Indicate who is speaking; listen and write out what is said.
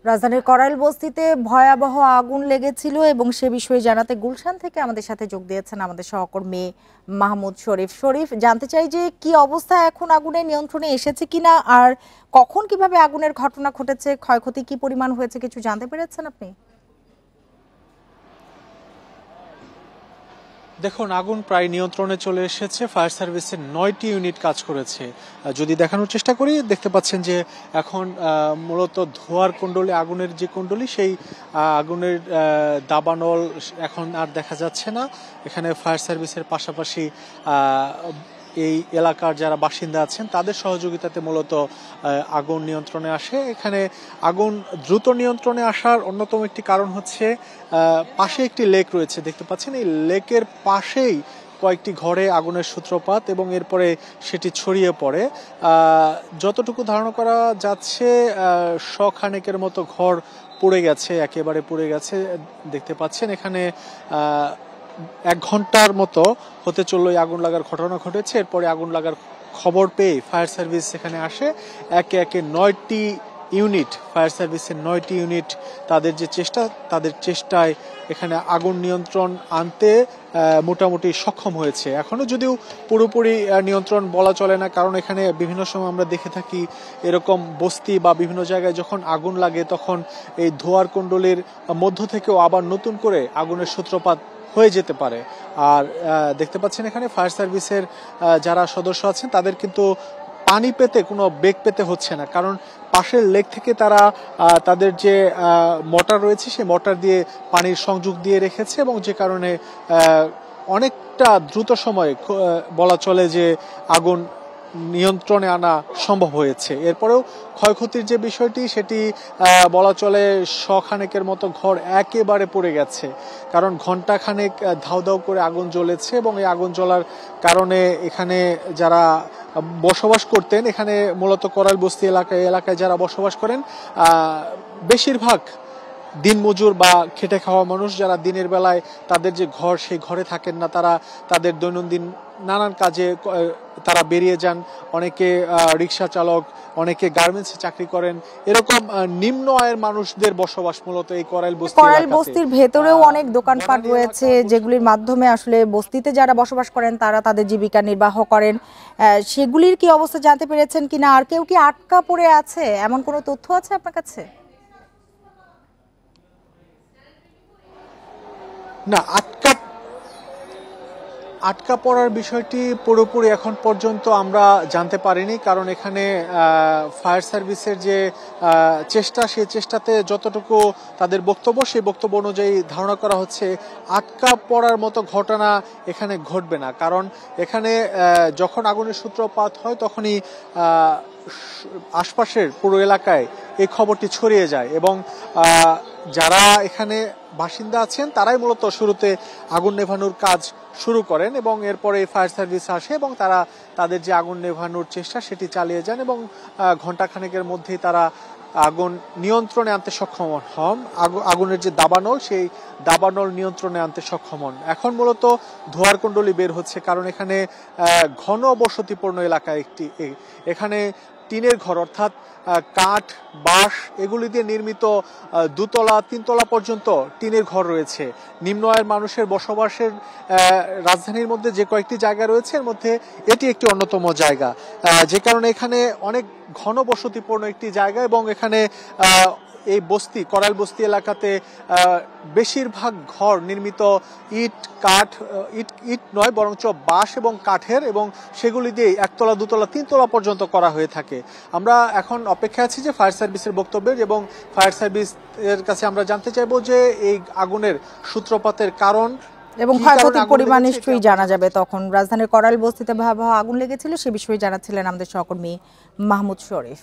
Speaker 1: রাজধানীর করাইল বস্তিতে ভয়াবহ আগুন লেগেছিল এবং সে বিষয়ে জানাতে গুলশান থেকে আমাদের সাথে যোগ দিয়েছেন আমাদের সহকর্মী মাহমুদ শরীফ। শরীফ, জানতে চাই যে কি অবস্থা এখন, আগুনের নিয়ন্ত্রণে এসেছে কিনা, আর কখন কিভাবে আগুনের ঘটনা ঘটেছে, ক্ষয়ক্ষতি কি পরিমাণ হয়েছে, কিছু জানতে পেরেছেন আপনি?
Speaker 2: দেখুন, আগুন প্রায় নিয়ন্ত্রণে চলে এসেছে। ফায়ার সার্ভিসের ৯টি ইউনিট কাজ করেছে। যদি দেখানোর চেষ্টা করি, দেখতে পাচ্ছেন যে এখন মূলত ধোঁয়ার কুণ্ডলী, আগুনের যে কুণ্ডলী, সেই আগুনের দাবানল এখন আর দেখা যাচ্ছে না। এখানে ফায়ার সার্ভিসের পাশাপাশি এই এলাকার যারা বাসিন্দা আছেন তাদের সহযোগিতাতে মূলত আগুন নিয়ন্ত্রণে আসে। এখানে আগুন দ্রুত নিয়ন্ত্রণে আসার অন্যতম একটি কারণ হচ্ছে পাশে একটি লেক রয়েছে, দেখতে পাচ্ছেন। এই লেকের পাশেই কয়েকটি ঘরে আগুনের সূত্রপাত এবং এরপরে সেটি ছড়িয়ে পড়ে। যতটুকু ধারণা করা যাচ্ছে শখানেকের মতো ঘর পুড়ে গেছে, একেবারে পুড়ে গেছে। দেখতে পাচ্ছেন এখানে 1 ঘন্টার মতো হতে চললো আগুন লাগার ঘটনা ঘটেছে। এরপরে আগুন লাগার খবর পেয়ে ফায়ার সার্ভিস এখানে আসে। একে একে 9টি ইউনিট, ফায়ার সার্ভিসের 9টি ইউনিট তাদের চেষ্টায় এখানে আগুন নিয়ন্ত্রণ আনতে মোটামুটি সক্ষম হয়েছে। এখনো যদিও পুরোপুরি নিয়ন্ত্রণ বলা চলে না, কারণ এখানে বিভিন্ন সময় আমরা দেখে থাকি এরকম বস্তি বা বিভিন্ন জায়গায় যখন আগুন লাগে তখন এই ধোঁয়ার কুণ্ডলীর মধ্য থেকেও আবার নতুন করে আগুনের সূত্রপাত হয়ে যেতে পারে। আর দেখতে পাচ্ছেন এখানে ফায়ার সার্ভিসের যারা সদস্য আছেন তাদের কিন্তু পানি পেতে কোনো বেগ পেতে হচ্ছে না, কারণ পাশের লেক থেকে তারা তাদের যে মোটর রয়েছে সেই মোটর দিয়ে পানির সংযোগ দিয়ে রেখেছে, এবং যে কারণে অনেকটা দ্রুত সময়ে বলা চলে যে আগুন নিয়ন্ত্রণে আনা সম্ভব হয়েছে। এরপরেও ক্ষয়ক্ষতির যে বিষয়টি সেটি বলা চলে শখানেকের মতো ঘর একেবারে পড়ে গেছে, কারণ ঘন্টাখানেক ধাউ ধাউ করে আগুন জ্বলেছে এবং এই আগুন জ্বলার কারণে এখানে যারা বসবাস করতেন, এখানে মূলত করাইল বস্তি এলাকায় যারা বসবাস করেন বেশিরভাগ দিনমজুর বা খেটে খাওয়া মানুষ, যারা দিনের বেলায় তাদের যে ঘর সেই ঘরে থাকেন না, তারা তাদের দৈনন্দিন নানান কাজে তারা বেরিয়ে যান। অনেকে রিক্সা চালক, অনেকে গার্মেন্টসে চাকরি করেন। এরকম নিম্ন আয়ের মানুষদের বসবাস মূলত এই করাইল
Speaker 1: বস্তির ভেতরেও অনেক দোকানপাট রয়েছে, যেগুলির মাধ্যমে আসলে বস্তিতে যারা বসবাস করেন তারা তাদের জীবিকা নির্বাহ করেন। সেগুলির কি অবস্থা জানতে পেরেছেন কিনা, আর কেউ কি আটকা পড়ে আছে, এমন কোনো তথ্য আছে আপনার কাছে?
Speaker 2: না, আটকা পড়ার বিষয়টি পুরোপুরি এখন পর্যন্ত আমরা জানতে পারিনি, কারণ এখানে ফায়ার সার্ভিসের যে চেষ্টা, সেই চেষ্টাতে যতটুকু তাদের বক্তব্য, সেই বক্তব্য অনুযায়ী ধারণা করা হচ্ছে আটকা পড়ার মতো ঘটনা এখানে ঘটবে না, কারণ এখানে যখন আগুনের সূত্রপাত হয় তখনই আশপাশের পুরো এলাকায় এই খবরটি ছড়িয়ে যায় এবং যারা এখানে বাসিন্দা আছেন তারাই মূলত শুরুতে আগুন নেভানোর কাজ শুরু করেন এবং এরপরে ফায়ার সার্ভিস আসে এবং তারা তাদের যে আগুন নেভানোর চেষ্টা সেটি চালিয়ে যান এবং ঘণ্টাখানেকের মধ্যেই তারা আগুন নিয়ন্ত্রণে আনতে সক্ষম হন। আগুনের যে দাবানল, সেই দাবানল নিয়ন্ত্রণে আনতে সক্ষম হন। এখন মূলত ধোঁয়ার কুণ্ডলী বের হচ্ছে, কারণ এখানে ঘন বসতিপূর্ণ এলাকা একটি। এখানে টিনের ঘর, অর্থাৎ কাঠ, বাঁশ এগুলি দিয়ে নির্মিত 2তলা 3তলা পর্যন্ত টিনের ঘর রয়েছে। নিম্ন আয়ের মানুষের বসবাসের রাজধানীর মধ্যে যে কয়েকটি জায়গা রয়েছে এর মধ্যে এটি একটি অন্যতম জায়গা, যে কারণে এখানে অনেক ঘন বসতিপূর্ণ একটি জায়গা এবং এখানে এই করাইল বস্তি এলাকাতে বেশিরভাগ ঘর নির্মিত ইট নয় বরঞ্চ বাঁশ এবং কাঠের, এবং সেগুলি দিয়ে 1তলা 2তলা 3তলা পর্যন্ত করা হয়ে থাকে। আমরা এখন অপেক্ষা আছি যে ফায়ার সার্ভিসের বক্তব্যের, এবং ফায়ার সার্ভিসের কাছে আমরা জানতে চাইবো যে এই আগুনের সূত্রপাতের কারণ
Speaker 1: এবং ক্ষয়ক্ষতির পরিমাণ নিশ্চয়ই জানা যাবে তখন। রাজধানীর করাইল বস্তিতে ভয়াবহ আগুন লেগেছিল সে বিষয়ে জানাচ্ছিলেন আমাদের সহকর্মী মাহমুদ শরীফ।